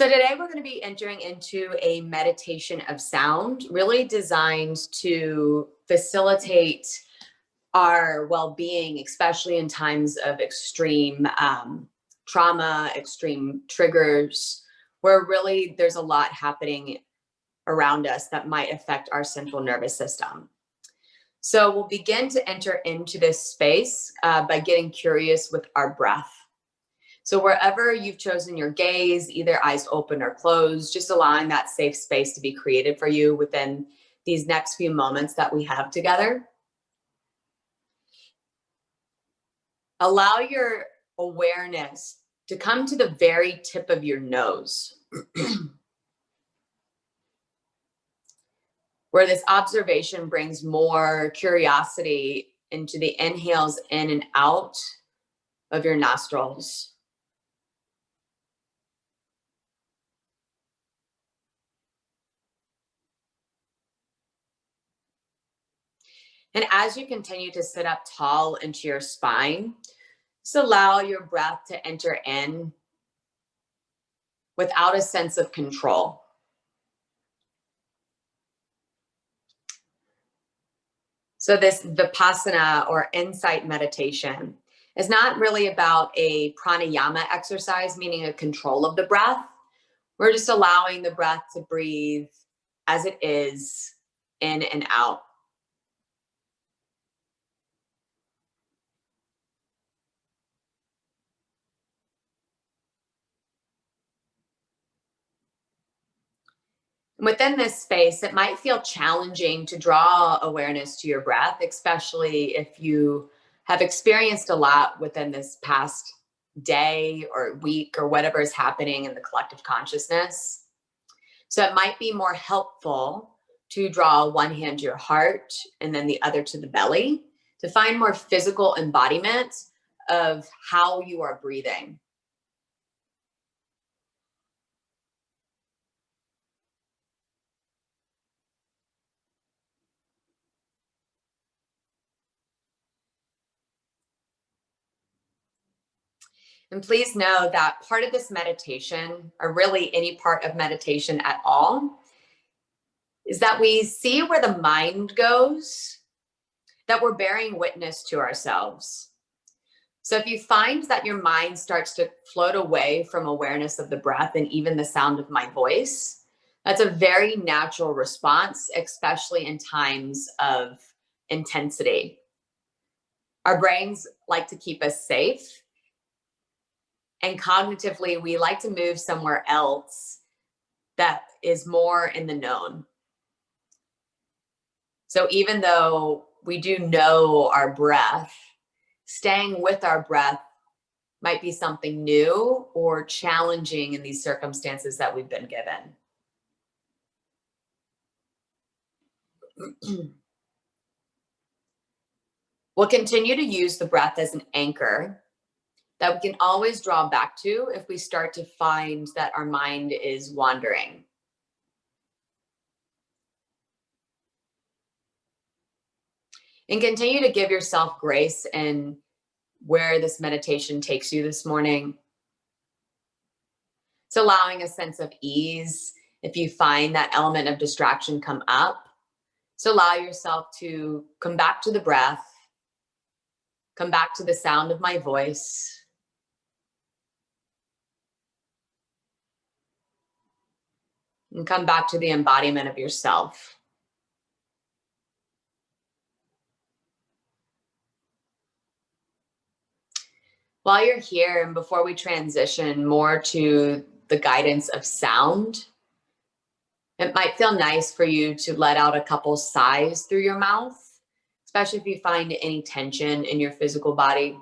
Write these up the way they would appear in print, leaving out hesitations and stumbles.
So today we're going to be entering into a meditation of sound, really designed to facilitate our well-being, especially in times of extreme trauma, extreme triggers, where really there's a lot happening around us that might affect our central nervous system. So we'll begin to enter into this space by getting curious with our breath. So wherever you've chosen your gaze, either eyes open or closed, just allowing that safe space to be created for you within these next few moments that we have together. Allow your awareness to come to the very tip of your nose, where this observation brings more curiosity into the inhales in and out of your nostrils. And as you continue to sit up tall into your spine, just allow your breath to enter in without a sense of control. So this Vipassana or insight meditation is not really about a pranayama exercise, meaning a control of the breath. We're just allowing the breath to breathe as it is, in and out. Within this space, it might feel challenging to draw awareness to your breath, especially if you have experienced a lot within this past day or week or whatever is happening in the collective consciousness. So it might be more helpful to draw one hand to your heart and then the other to the belly to find more physical embodiment of how you are breathing. And please know that part of this meditation, or really any part of meditation at all, is that we see where the mind goes, that we're bearing witness to ourselves. So if you find that your mind starts to float away from awareness of the breath and even the sound of my voice, that's a very natural response, especially in times of intensity. Our brains like to keep us safe. And cognitively, we like to move somewhere else that is more in the known. So even though we do know our breath, staying with our breath might be something new or challenging in these circumstances that we've been given. We'll continue to use the breath as an anchor that we can always draw back to if we start to find that our mind is wandering. And continue to give yourself grace in where this meditation takes you this morning. It's allowing a sense of ease if you find that element of distraction come up. So allow yourself to come back to the breath, come back to the sound of my voice. And come back to the embodiment of yourself. While you're here, and before we transition more to the guidance of sound, it might feel nice for you to let out a couple sighs through your mouth, especially if you find any tension in your physical body.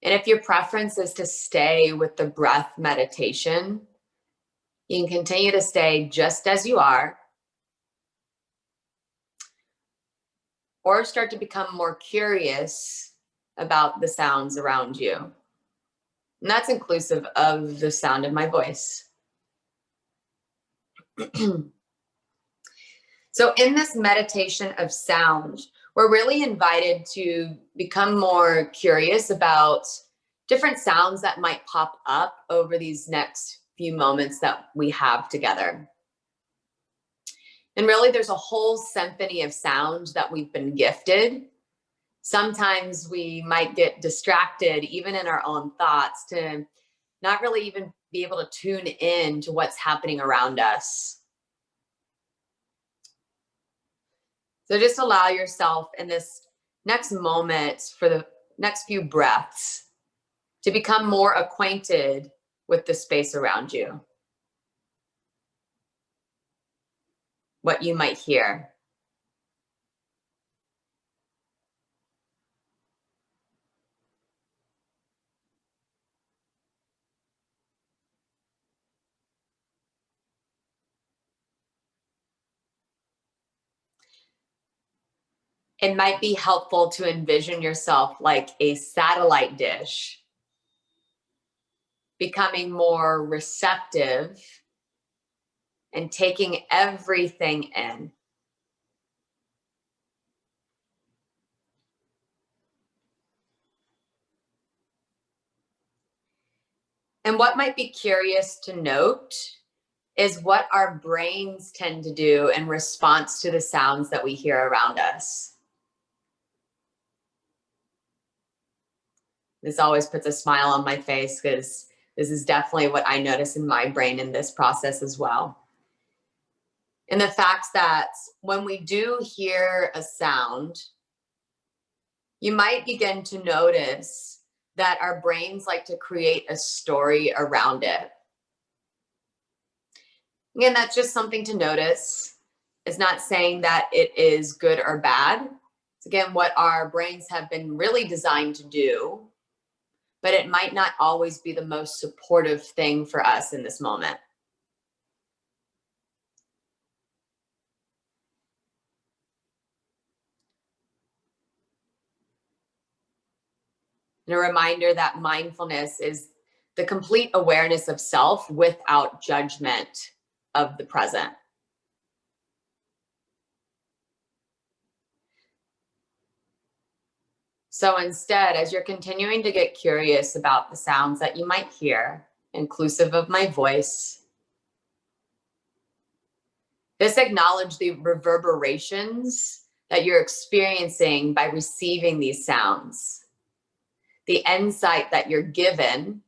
And if your preference is to stay with the breath meditation, you can continue to stay just as you are. or start to become more curious about the sounds around you. And that's inclusive of the sound of my voice. So in this meditation of sound, we're really invited to become more curious about different sounds that might pop up over these next few moments that we have together. And really, there's a whole symphony of sound that we've been gifted. Sometimes we might get distracted, even in our own thoughts, to not really even be able to tune in to what's happening around us. So just allow yourself in this next moment, for the next few breaths, to become more acquainted with the space around you, what you might hear. It might be helpful to envision yourself like a satellite dish, becoming more receptive and taking everything in. And what might be curious to note is what our brains tend to do in response to the sounds that we hear around us. This always puts a smile on my face, because this is definitely what I notice in my brain in this process as well. And the fact that when we do hear a sound, you might begin to notice that our brains like to create a story around it. Again, that's just something to notice. It's not saying that it is good or bad. It's again what our brains have been really designed to do, but it might not always be the most supportive thing for us in this moment. And a reminder that mindfulness is the complete awareness of self without judgment of the present. So instead, as you're continuing to get curious about the sounds that you might hear, inclusive of my voice, just acknowledge the reverberations that you're experiencing by receiving these sounds, the insight that you're given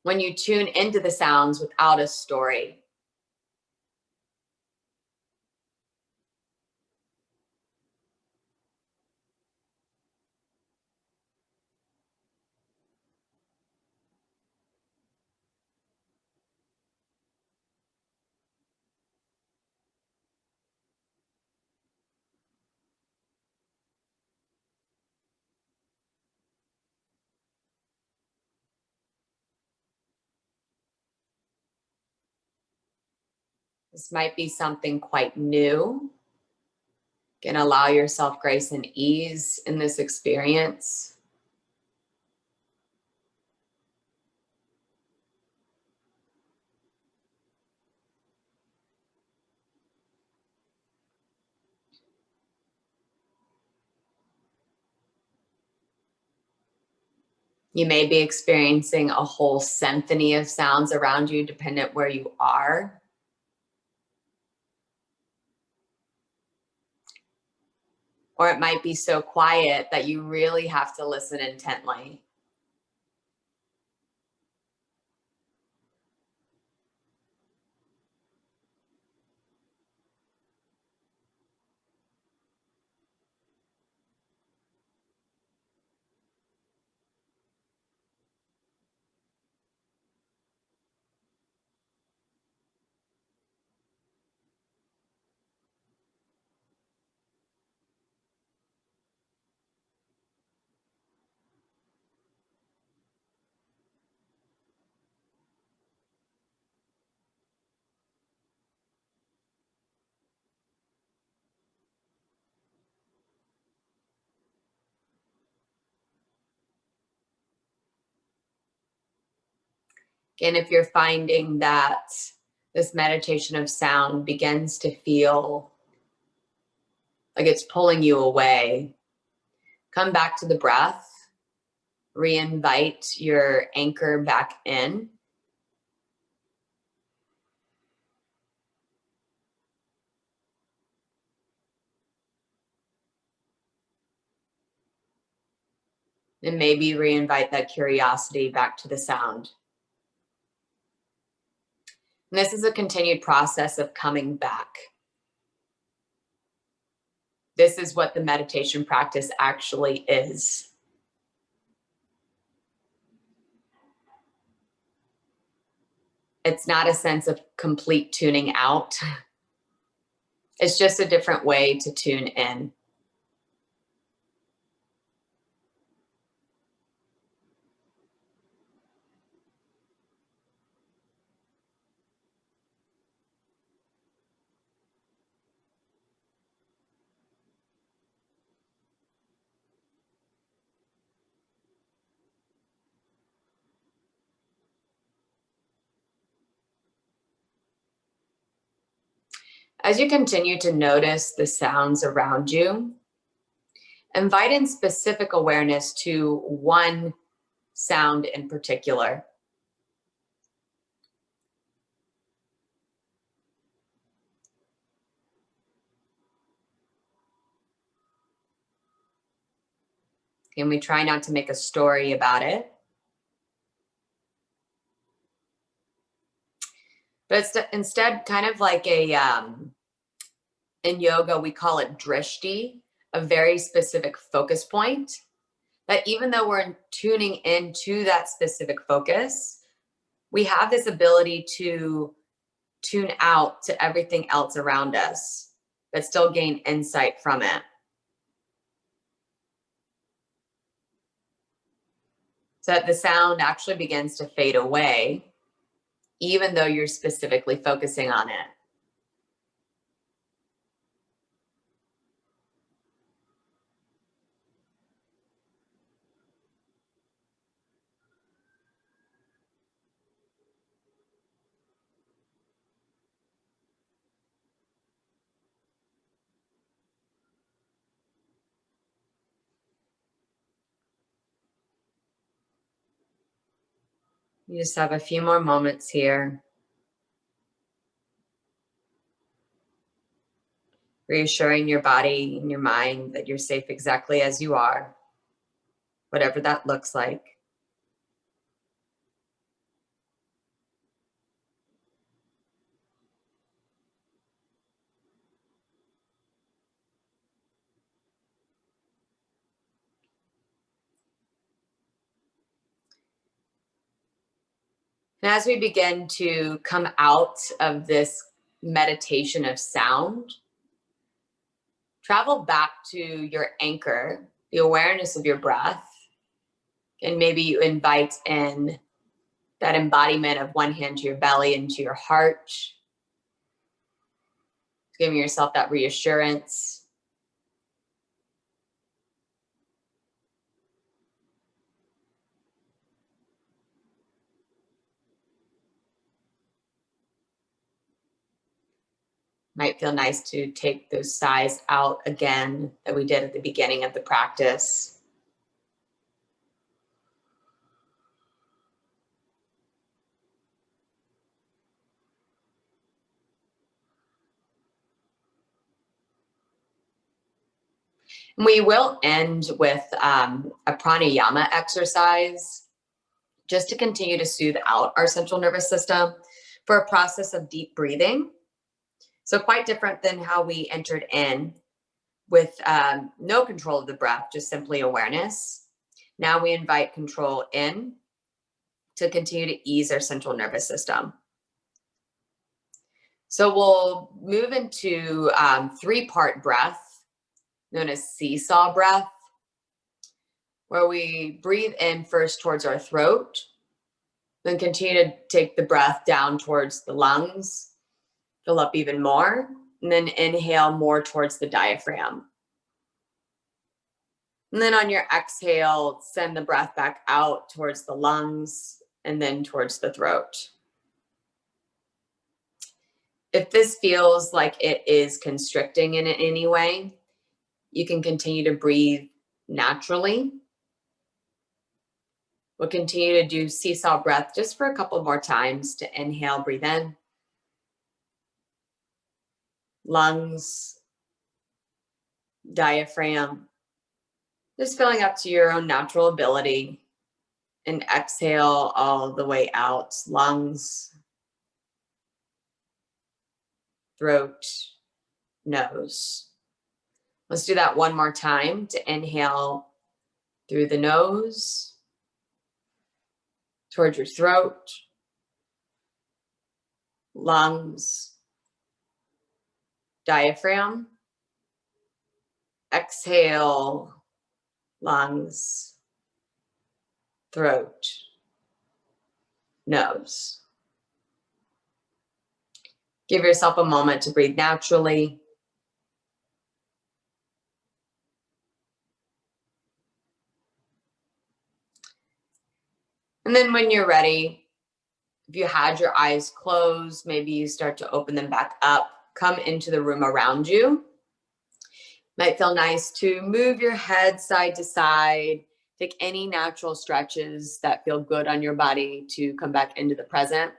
when you tune into the sounds without a story. This might be something quite new. You can allow yourself grace and ease in this experience. You may be experiencing a whole symphony of sounds around you, dependent where you are. Or it might be so quiet that you really have to listen intently. And if you're finding that this meditation of sound begins to feel like it's pulling you away, come back to the breath, reinvite your anchor back in. And maybe reinvite that curiosity back to the sound. And this is a continued process of coming back. This is what the meditation practice actually is. It's not a sense of complete tuning out. It's just a different way to tune in. As you continue to notice the sounds around you, invite in specific awareness to one sound in particular. And we try not to make a story about it. But it's instead kind of like in yoga, we call it drishti, a very specific focus point, that even though we're tuning into that specific focus, we have this ability to tune out to everything else around us, but still gain insight from it. So that the sound actually begins to fade away, even though you're specifically focusing on it. You just have a few more moments here. Reassuring your body and your mind that you're safe exactly as you are, whatever that looks like. And as we begin to come out of this meditation of sound, travel back to your anchor, the awareness of your breath. And maybe you invite in that embodiment of one hand to your belly and to your heart, giving yourself that reassurance. Might feel nice to take those sighs out again that we did at the beginning of the practice. We will end with a pranayama exercise just to continue to soothe out our central nervous system for a process of deep breathing. So quite different than how we entered in with no control of the breath, just simply awareness. Now we invite control in to continue to ease our central nervous system. So we'll move into 3-part breath, known as seesaw breath, where we breathe in first towards our throat, then continue to take the breath down towards the lungs, fill up even more, and then inhale more towards the diaphragm. And then on your exhale, send the breath back out towards the lungs and then towards the throat. If this feels like it is constricting in any way, you can continue to breathe naturally. We'll continue to do seesaw breath just for a couple more times. To inhale, breathe in. Lungs, diaphragm, just filling up to your own natural ability. And exhale all the way out. Lungs, throat, nose. Let's do that one more time. To inhale through the nose, towards your throat, lungs, diaphragm. Exhale, lungs, throat, nose. Give yourself a moment to breathe naturally. And then when you're ready, if you had your eyes closed, maybe you start to open them back up. Come into the room around you. Might feel nice to move your head side to side. Take any natural stretches that feel good on your body to come back into the present.